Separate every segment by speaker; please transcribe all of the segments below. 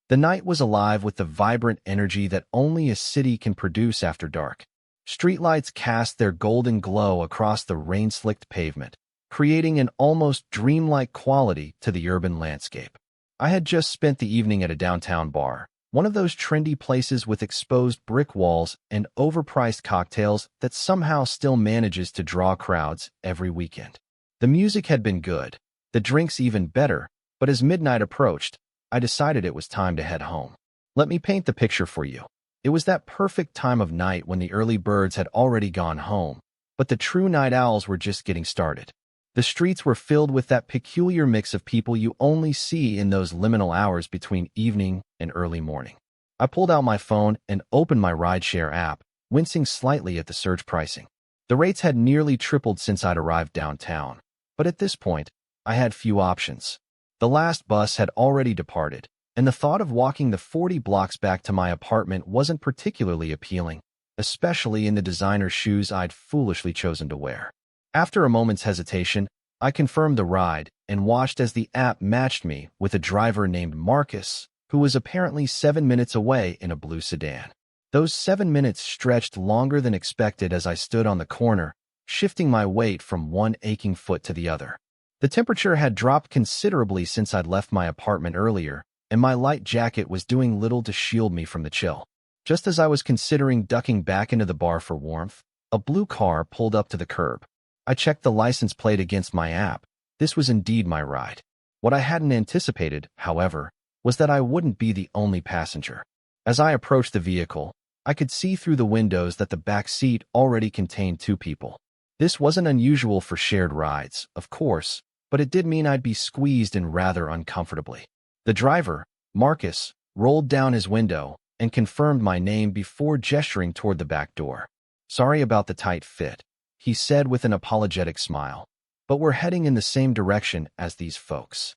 Speaker 1: The night was alive with the vibrant energy that only a city can produce after dark. Streetlights cast their golden glow across the rain-slicked pavement, creating an almost dreamlike quality to the urban landscape. I had just spent the evening at a downtown bar, one of those trendy places with exposed brick walls and overpriced cocktails that somehow still manages to draw crowds every weekend. The music had been good, the drinks even better, but as midnight approached, I decided it was time to head home. Let me paint the picture for you. It was that perfect time of night when the early birds had already gone home, but the true night owls were just getting started. The streets were filled with that peculiar mix of people you only see in those liminal hours between evening and early morning. I pulled out my phone and opened my rideshare app, wincing slightly at the surge pricing. The rates had nearly tripled since I'd arrived downtown, but at this point, I had few options. The last bus had already departed, and the thought of walking the 40 blocks back to my apartment wasn't particularly appealing, especially in the designer shoes I'd foolishly chosen to wear. After a moment's hesitation, I confirmed the ride and watched as the app matched me with a driver named Marcus, who was apparently 7 minutes away in a blue sedan. Those 7 minutes stretched longer than expected as I stood on the corner, shifting my weight from one aching foot to the other. The temperature had dropped considerably since I'd left my apartment earlier, and my light jacket was doing little to shield me from the chill. Just as I was considering ducking back into the bar for warmth, a blue car pulled up to the curb. I checked the license plate against my app. This was indeed my ride. What I hadn't anticipated, however, was that I wouldn't be the only passenger. As I approached the vehicle, I could see through the windows that the back seat already contained 2 people. This wasn't unusual for shared rides, of course, but it did mean I'd be squeezed in rather uncomfortably. The driver, Marcus, rolled down his window and confirmed my name before gesturing toward the back door. "Sorry about the tight fit," he said with an apologetic smile, "but we're heading in the same direction as these folks."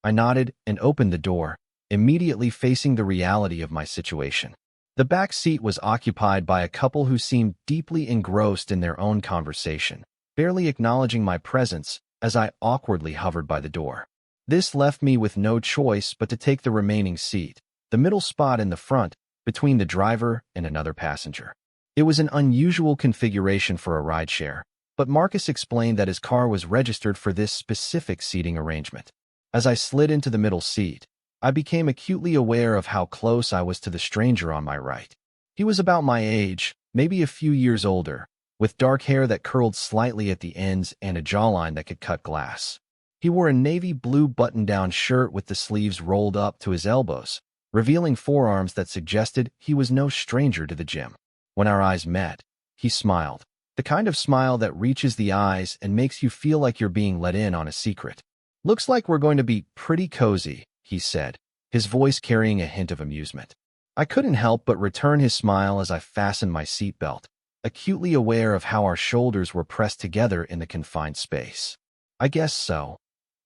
Speaker 1: I nodded and opened the door, immediately facing the reality of my situation. The back seat was occupied by a couple who seemed deeply engrossed in their own conversation, barely acknowledging my presence as I awkwardly hovered by the door. This left me with no choice but to take the remaining seat, the middle spot in the front, between the driver and another passenger. It was an unusual configuration for a rideshare, but Marcus explained that his car was registered for this specific seating arrangement. As I slid into the middle seat, I became acutely aware of how close I was to the stranger on my right. He was about my age, maybe a few years older, with dark hair that curled slightly at the ends and a jawline that could cut glass. He wore a navy blue button-down shirt with the sleeves rolled up to his elbows, revealing forearms that suggested he was no stranger to the gym. When our eyes met, he smiled, the kind of smile that reaches the eyes and makes you feel like you're being let in on a secret. "Looks like we're going to be pretty cozy," he said, his voice carrying a hint of amusement. I couldn't help but return his smile as I fastened my seatbelt, acutely aware of how our shoulders were pressed together in the confined space. "I guess so,"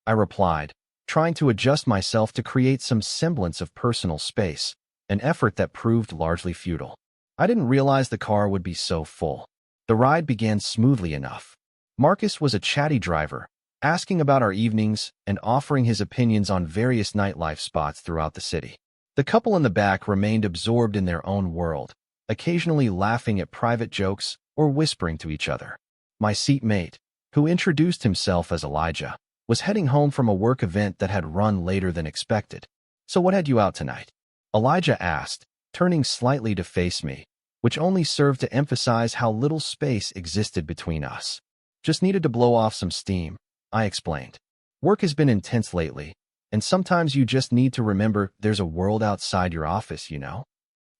Speaker 1: I replied, trying to adjust myself to create some semblance of personal space, an effort that proved largely futile. I didn't realize the car would be so full. The ride began smoothly enough. Marcus was a chatty driver, asking about our evenings and offering his opinions on various nightlife spots throughout the city. The couple in the back remained absorbed in their own world, occasionally laughing at private jokes or whispering to each other. My seatmate, who introduced himself as Elijah, was heading home from a work event that had run later than expected. "So what had you out tonight?" Elijah asked, turning slightly to face me, which only served to emphasize how little space existed between us. "Just needed to blow off some steam," I explained. "Work has been intense lately, and sometimes you just need to remember there's a world outside your office, you know?"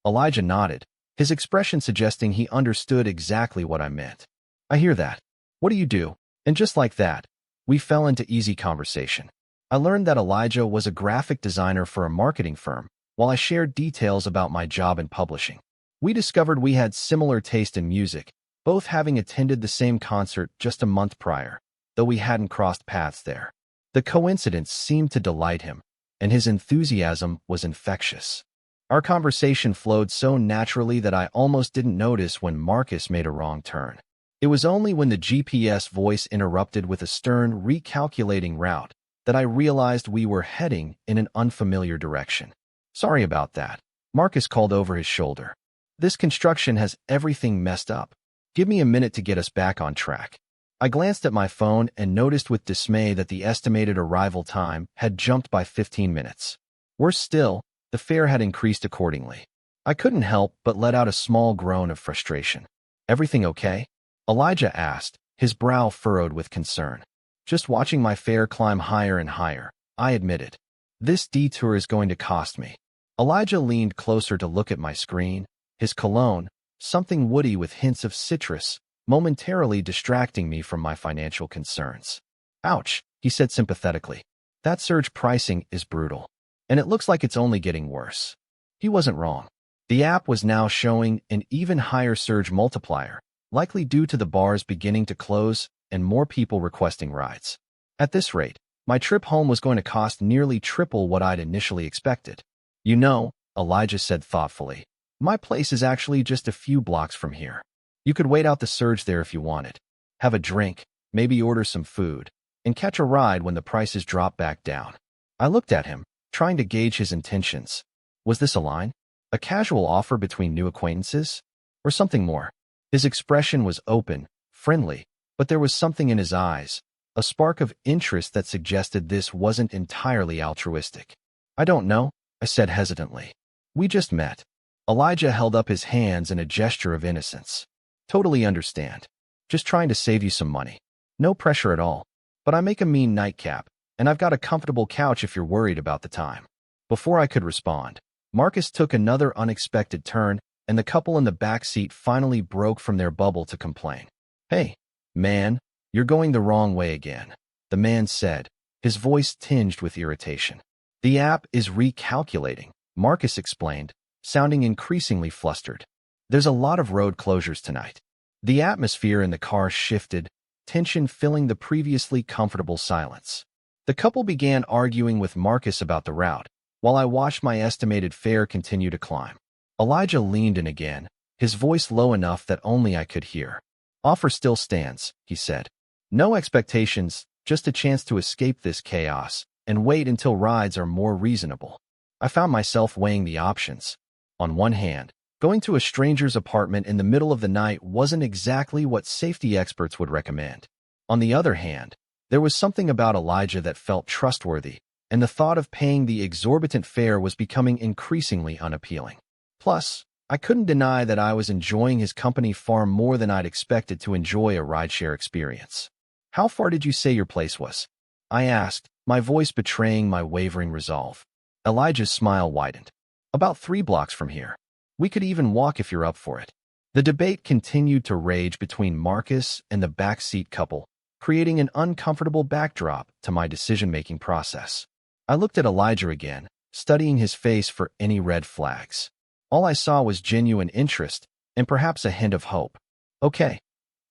Speaker 1: Elijah nodded, his expression suggesting he understood exactly what I meant. "I hear that. What do you do?" And just like that, we fell into easy conversation. I learned that Elijah was a graphic designer for a marketing firm, while I shared details about my job in publishing. We discovered we had similar taste in music, both having attended the same concert just a month prior, though we hadn't crossed paths there. The coincidence seemed to delight him, and his enthusiasm was infectious. Our conversation flowed so naturally that I almost didn't notice when Marcus made a wrong turn. It was only when the GPS voice interrupted with a stern, recalculating route that I realized we were heading in an unfamiliar direction. Sorry about that. Marcus called over his shoulder. This construction has everything messed up. Give me a minute to get us back on track. I glanced at my phone and noticed with dismay that the estimated arrival time had jumped by 15 minutes. Worse still, the fare had increased accordingly. I couldn't help but let out a small groan of frustration. Everything okay? Elijah asked, his brow furrowed with concern. Just watching my fare climb higher and higher, I admitted. This detour is going to cost me. Elijah leaned closer to look at my screen, his cologne, something woody with hints of citrus, momentarily distracting me from my financial concerns. Ouch, he said sympathetically. That surge pricing is brutal. And it looks like it's only getting worse. He wasn't wrong. The app was now showing an even higher surge multiplier, likely due to the bars beginning to close and more people requesting rides. At this rate, my trip home was going to cost nearly triple what I'd initially expected. You know, Elijah said thoughtfully, my place is actually just a few blocks from here. You could wait out the surge there if you wanted. Have a drink, maybe order some food, and catch a ride when the prices drop back down. I looked at him, trying to gauge his intentions. Was this a line? A casual offer between new acquaintances? Or something more? His expression was open, friendly, but there was something in his eyes, a spark of interest that suggested this wasn't entirely altruistic. I don't know, I said hesitantly. We just met. Elijah held up his hands in a gesture of innocence. Totally understand. Just trying to save you some money. No pressure at all. But I make a mean nightcap, and I've got a comfortable couch if you're worried about the time. Before I could respond, Marcus took another unexpected turn, and the couple in the back seat finally broke from their bubble to complain. Hey, man, you're going the wrong way again, the man said, his voice tinged with irritation. The app is recalculating, Marcus explained, sounding increasingly flustered. There's a lot of road closures tonight. The atmosphere in the car shifted, tension filling the previously comfortable silence. The couple began arguing with Marcus about the route, while I watched my estimated fare continue to climb. Elijah leaned in again, his voice low enough that only I could hear. Offer still stands, he said. No expectations, just a chance to escape this chaos, and wait until rides are more reasonable. I found myself weighing the options. On one hand, going to a stranger's apartment in the middle of the night wasn't exactly what safety experts would recommend. On the other hand, there was something about Elijah that felt trustworthy, and the thought of paying the exorbitant fare was becoming increasingly unappealing. Plus, I couldn't deny that I was enjoying his company far more than I'd expected to enjoy a rideshare experience. How far did you say your place was? I asked, my voice betraying my wavering resolve. Elijah's smile widened. About 3 blocks from here. We could even walk if you're up for it. The debate continued to rage between Marcus and the backseat couple, creating an uncomfortable backdrop to my decision-making process. I looked at Elijah again, studying his face for any red flags. All I saw was genuine interest and perhaps a hint of hope. Okay,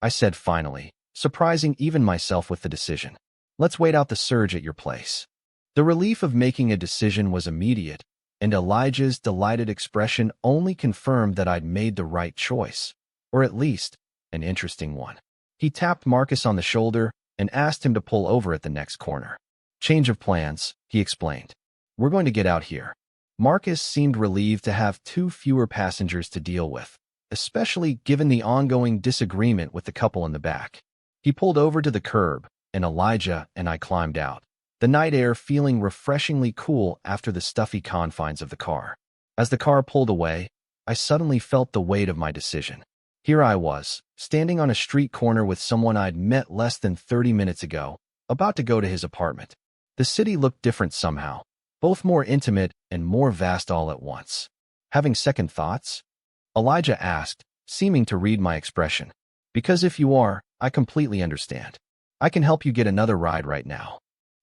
Speaker 1: I said finally, surprising even myself with the decision. Let's wait out the surge at your place. The relief of making a decision was immediate, and Elijah's delighted expression only confirmed that I'd made the right choice, or at least, an interesting one. He tapped Marcus on the shoulder and asked him to pull over at the next corner. Change of plans, he explained. We're going to get out here. Marcus seemed relieved to have 2 fewer passengers to deal with, especially given the ongoing disagreement with the couple in the back. He pulled over to the curb, and Elijah and I climbed out, the night air feeling refreshingly cool after the stuffy confines of the car. As the car pulled away, I suddenly felt the weight of my decision. Here I was, standing on a street corner with someone I'd met less than 30 minutes ago, about to go to his apartment. The city looked different somehow, both more intimate and more vast all at once. Having second thoughts? Elijah asked, seeming to read my expression. Because if you are, I completely understand. I can help you get another ride right now.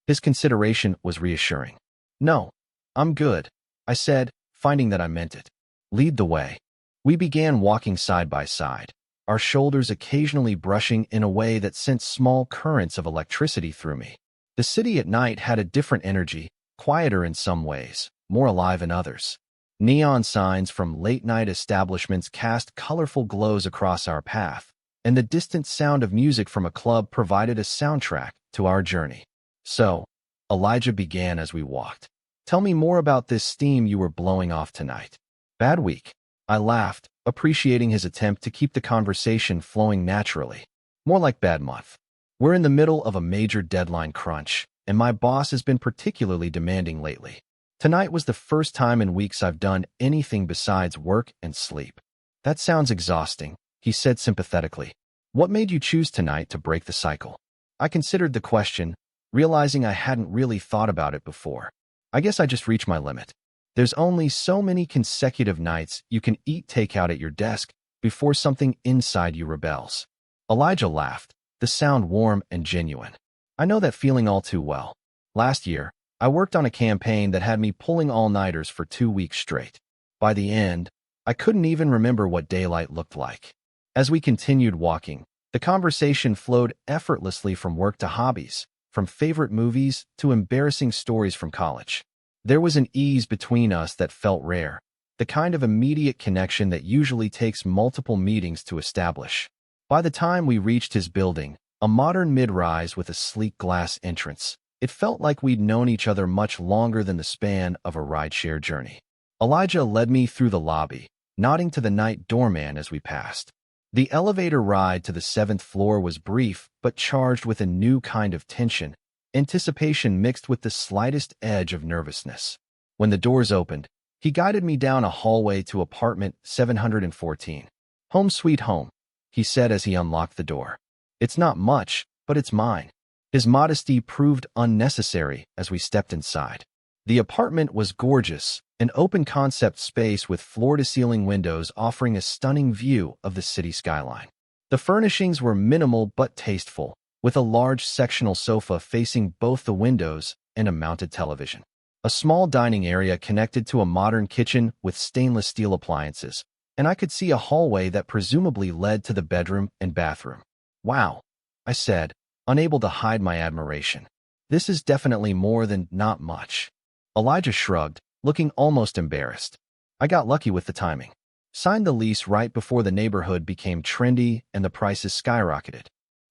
Speaker 1: His consideration was reassuring. No, I'm good, I said, finding that I meant it. Lead the way. We began walking side by side, our shoulders occasionally brushing in a way that sent small currents of electricity through me. The city at night had a different energy, quieter in some ways, more alive in others. Neon signs from late-night establishments cast colorful glows across our path, and the distant sound of music from a club provided a soundtrack to our journey. So, Elijah began as we walked. Tell me more about this steam you were blowing off tonight. Bad week. I laughed, appreciating his attempt to keep the conversation flowing naturally. More like bad month. We're in the middle of a major deadline crunch, and my boss has been particularly demanding lately. Tonight was the first time in weeks I've done anything besides work and sleep. That sounds exhausting, he said sympathetically. What made you choose tonight to break the cycle? I considered the question, realizing I hadn't really thought about it before. I guess I just reached my limit. There's only so many consecutive nights you can eat takeout at your desk before something inside you rebels. Elijah laughed, the sound warm and genuine. I know that feeling all too well. Last year, I worked on a campaign that had me pulling all-nighters for 2 weeks straight. By the end, I couldn't even remember what daylight looked like. As we continued walking, the conversation flowed effortlessly from work to hobbies, from favorite movies to embarrassing stories from college. There was an ease between us that felt rare, the kind of immediate connection that usually takes multiple meetings to establish. By the time we reached his building, a modern mid-rise with a sleek glass entrance, it felt like we'd known each other much longer than the span of a rideshare journey. Elijah led me through the lobby, nodding to the night doorman as we passed. The elevator ride to the 7th floor was brief but charged with a new kind of tension, anticipation mixed with the slightest edge of nervousness. When the doors opened, he guided me down a hallway to apartment 714. Home sweet home, he said as he unlocked the door. It's not much, but it's mine. His modesty proved unnecessary as we stepped inside. The apartment was gorgeous, an open-concept space with floor-to-ceiling windows offering a stunning view of the city skyline. The furnishings were minimal but tasteful, with a large sectional sofa facing both the windows and a mounted television. A small dining area connected to a modern kitchen with stainless steel appliances, and I could see a hallway that presumably led to the bedroom and bathroom. Wow, I said, unable to hide my admiration. This is definitely more than not much. Elijah shrugged, looking almost embarrassed. I got lucky with the timing. Signed the lease right before the neighborhood became trendy and the prices skyrocketed.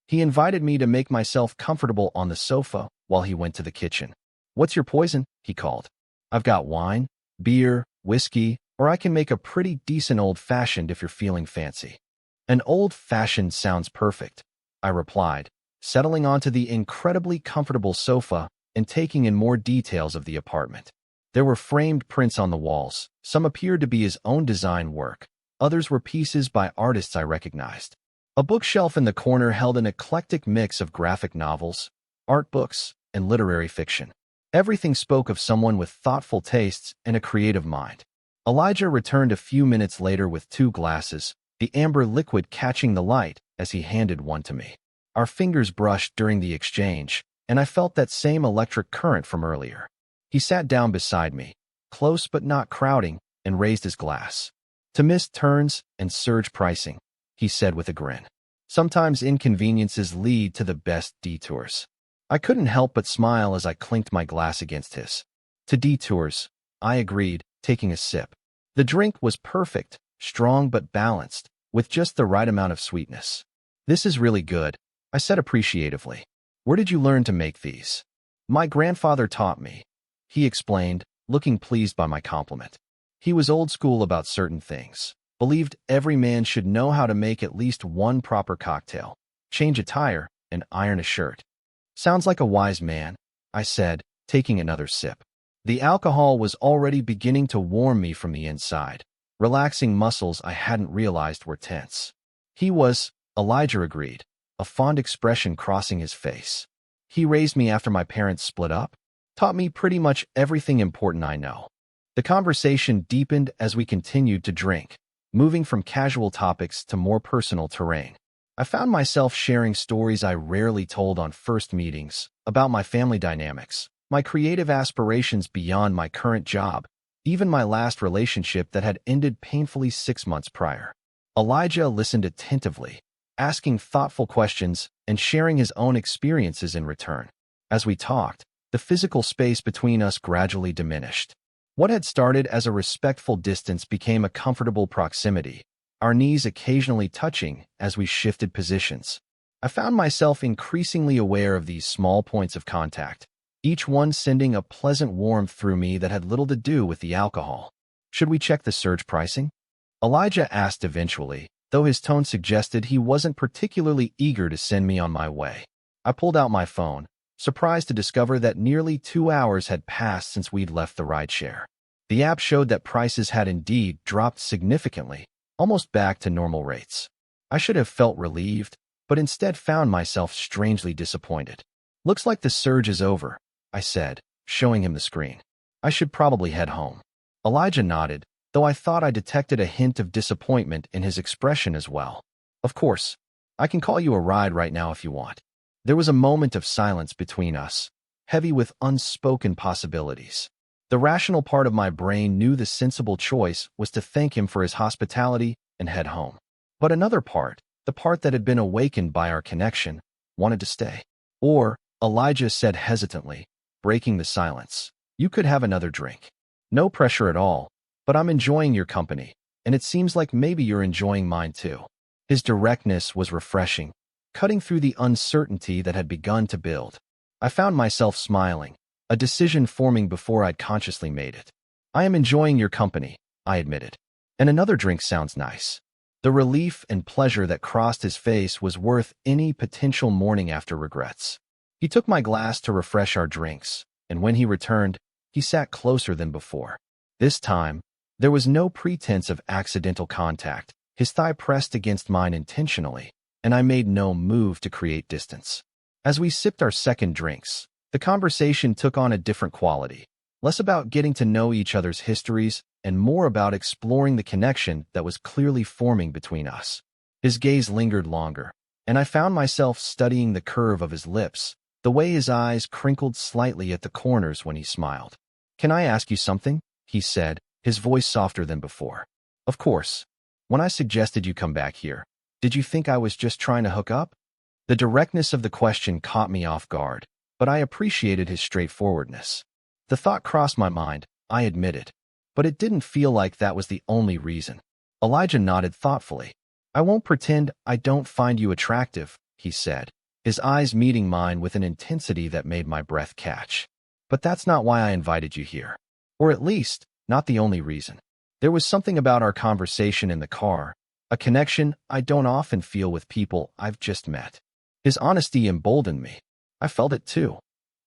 Speaker 1: He invited me to make myself comfortable on the sofa while he went to the kitchen. What's your poison? He called. I've got wine, beer, whiskey, or I can make a pretty decent old-fashioned if you're feeling fancy. An old-fashioned sounds perfect, I replied, settling onto the incredibly comfortable sofa and taking in more details of the apartment. There were framed prints on the walls. Some appeared to be his own design work. Others were pieces by artists I recognized. A bookshelf in the corner held an eclectic mix of graphic novels, art books, and literary fiction. Everything spoke of someone with thoughtful tastes and a creative mind. Elijah returned a few minutes later with 2 glasses, the amber liquid catching the light as he handed one to me. Our fingers brushed during the exchange, and I felt that same electric current from earlier. He sat down beside me, close but not crowding, and raised his glass. To miss turns and surge pricing, he said with a grin. Sometimes inconveniences lead to the best detours. I couldn't help but smile as I clinked my glass against his. To detours, I agreed, taking a sip. The drink was perfect, strong but balanced, with just the right amount of sweetness. This is really good, I said appreciatively. Where did you learn to make these? My grandfather taught me, he explained, looking pleased by my compliment. He was old school about certain things, believed every man should know how to make at least one proper cocktail, change a tire, and iron a shirt. Sounds like a wise man, I said, taking another sip. The alcohol was already beginning to warm me from the inside, relaxing muscles I hadn't realized were tense. He was, Elijah agreed, a fond expression crossing his face. He raised me after my parents split up, taught me pretty much everything important I know. The conversation deepened as we continued to drink, moving from casual topics to more personal terrain. I found myself sharing stories I rarely told on first meetings about my family dynamics, my creative aspirations beyond my current job, even my last relationship that had ended painfully 6 months prior. Elijah listened attentively, asking thoughtful questions and sharing his own experiences in return. As we talked, the physical space between us gradually diminished. What had started as a respectful distance became a comfortable proximity, our knees occasionally touching as we shifted positions. I found myself increasingly aware of these small points of contact, each one sending a pleasant warmth through me that had little to do with the alcohol. Should we check the surge pricing? Elijah asked eventually, though his tone suggested he wasn't particularly eager to send me on my way. I pulled out my phone, surprised to discover that nearly 2 hours had passed since we'd left the rideshare. The app showed that prices had indeed dropped significantly, almost back to normal rates. I should have felt relieved, but instead found myself strangely disappointed. Looks like the surge is over, I said, showing him the screen. I should probably head home. Elijah nodded, though I thought I detected a hint of disappointment in his expression as well. Of course, I can call you a ride right now if you want. There was a moment of silence between us, heavy with unspoken possibilities. The rational part of my brain knew the sensible choice was to thank him for his hospitality and head home. But another part, the part that had been awakened by our connection, wanted to stay. Or, Elijah said hesitantly, breaking the silence, you could have another drink. No pressure at all, but I'm enjoying your company, and it seems like maybe you're enjoying mine too. His directness was refreshing, cutting through the uncertainty that had begun to build. I found myself smiling, a decision forming before I'd consciously made it. I am enjoying your company, I admitted. And another drink sounds nice. The relief and pleasure that crossed his face was worth any potential morning after regrets. He took my glass to refresh our drinks, and when he returned, he sat closer than before. This time, there was no pretense of accidental contact. His thigh pressed against mine intentionally, and I made no move to create distance. As we sipped our second drinks, the conversation took on a different quality, less about getting to know each other's histories and more about exploring the connection that was clearly forming between us. His gaze lingered longer, and I found myself studying the curve of his lips, the way his eyes crinkled slightly at the corners when he smiled. Can I ask you something? He said, his voice softer than before. Of course. When I suggested you come back here, did you think I was just trying to hook up? The directness of the question caught me off guard, but I appreciated his straightforwardness. The thought crossed my mind, I admitted, but it didn't feel like that was the only reason. Elijah nodded thoughtfully. I won't pretend I don't find you attractive, he said, his eyes meeting mine with an intensity that made my breath catch. But that's not why I invited you here. Or at least, not the only reason. There was something about our conversation in the car, a connection I don't often feel with people I've just met. His honesty emboldened me. I felt it too,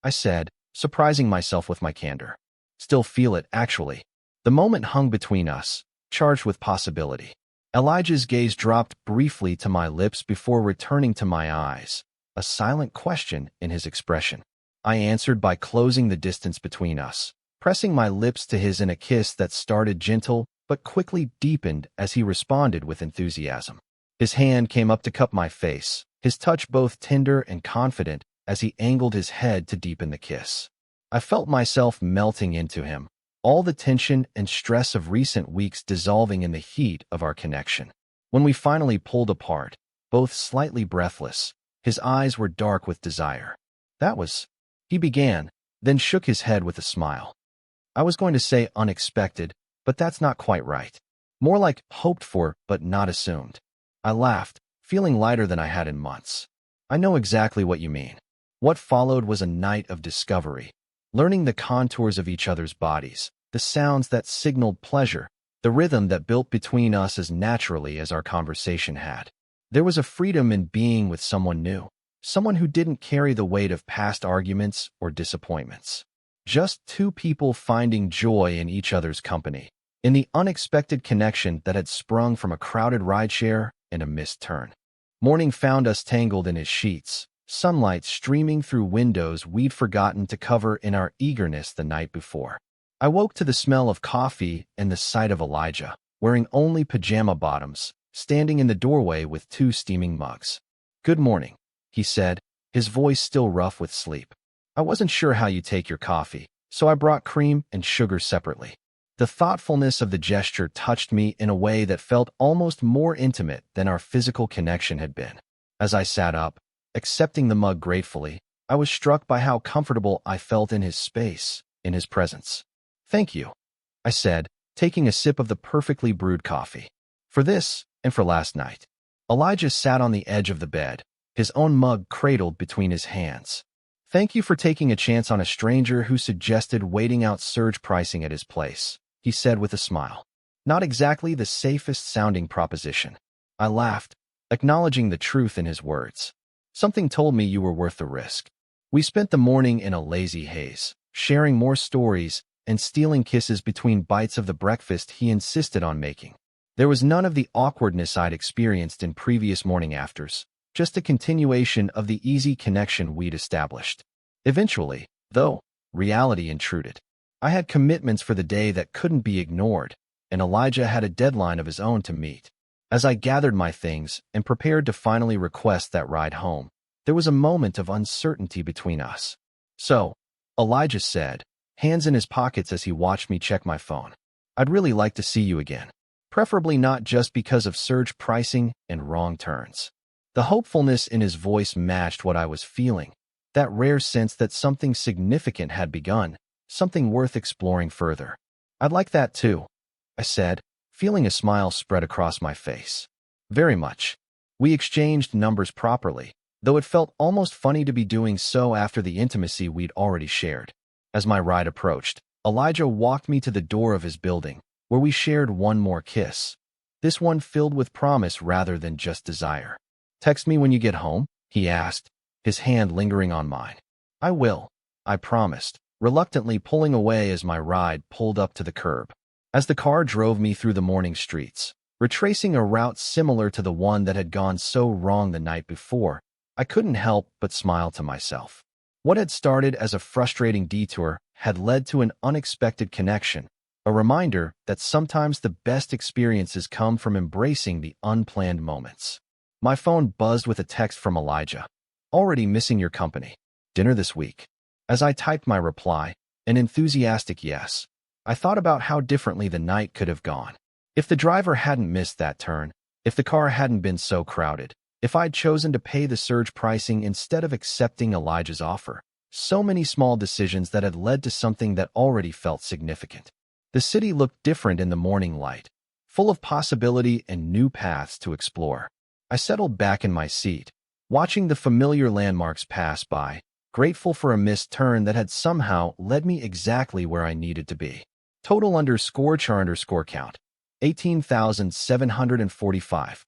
Speaker 1: I said, surprising myself with my candor. Still feel it, actually. The moment hung between us, charged with possibility. Elijah's gaze dropped briefly to my lips before returning to my eyes, a silent question in his expression. I answered by closing the distance between us, pressing my lips to his in a kiss that started gentle but quickly deepened as he responded with enthusiasm. His hand came up to cup my face, his touch both tender and confident as he angled his head to deepen the kiss. I felt myself melting into him, all the tension and stress of recent weeks dissolving in the heat of our connection. When we finally pulled apart, both slightly breathless, his eyes were dark with desire. That was, he began, then shook his head with a smile. I was going to say unexpected, but that's not quite right. More like hoped for, but not assumed. I laughed, feeling lighter than I had in months. I know exactly what you mean. What followed was a night of discovery, learning the contours of each other's bodies, the sounds that signaled pleasure, the rhythm that built between us as naturally as our conversation had. There was a freedom in being with someone new, someone who didn't carry the weight of past arguments or disappointments. Just two people finding joy in each other's company, in the unexpected connection that had sprung from a crowded rideshare and a missed turn. Morning found us tangled in his sheets, sunlight streaming through windows we'd forgotten to cover in our eagerness the night before. I woke to the smell of coffee and the sight of Elijah, wearing only pajama bottoms, standing in the doorway with 2 steaming mugs. Good morning, he said, his voice still rough with sleep. I wasn't sure how you take your coffee, so I brought cream and sugar separately. The thoughtfulness of the gesture touched me in a way that felt almost more intimate than our physical connection had been. As I sat up, accepting the mug gratefully, I was struck by how comfortable I felt in his space, in his presence. Thank you, I said, taking a sip of the perfectly brewed coffee. For this, and for last night. Elijah sat on the edge of the bed, his own mug cradled between his hands. Thank you for taking a chance on a stranger who suggested waiting out surge pricing at his place, he said with a smile. Not exactly the safest sounding proposition. I laughed, acknowledging the truth in his words. Something told me you were worth the risk. We spent the morning in a lazy haze, sharing more stories and stealing kisses between bites of the breakfast he insisted on making. There was none of the awkwardness I'd experienced in previous morning afters, just a continuation of the easy connection we'd established. Eventually, though, reality intruded. I had commitments for the day that couldn't be ignored, and Elijah had a deadline of his own to meet. As I gathered my things and prepared to finally request that ride home, there was a moment of uncertainty between us. So, Elijah said, hands in his pockets as he watched me check my phone, I'd really like to see you again. Preferably not just because of surge pricing and wrong turns. The hopefulness in his voice matched what I was feeling, that rare sense that something significant had begun, something worth exploring further. I'd like that too, I said, feeling a smile spread across my face. Very much. We exchanged numbers properly, though it felt almost funny to be doing so after the intimacy we'd already shared. As my ride approached, Elijah walked me to the door of his building, where we shared one more kiss. This one filled with promise rather than just desire. Text me when you get home, he asked, his hand lingering on mine. I will, I promised, reluctantly pulling away as my ride pulled up to the curb. As the car drove me through the morning streets, retracing a route similar to the one that had gone so wrong the night before, I couldn't help but smile to myself. What had started as a frustrating detour had led to an unexpected connection, a reminder that sometimes the best experiences come from embracing the unplanned moments. My phone buzzed with a text from Elijah. Already missing your company. Dinner this week. As I typed my reply, an enthusiastic yes, I thought about how differently the night could have gone. If the driver hadn't missed that turn, if the car hadn't been so crowded, if I'd chosen to pay the surge pricing instead of accepting Elijah's offer. So many small decisions that had led to something that already felt significant. The city looked different in the morning light, full of possibility and new paths to explore. I settled back in my seat, watching the familiar landmarks pass by, grateful for a missed turn that had somehow led me exactly where I needed to be. Total _char_count, 18,745.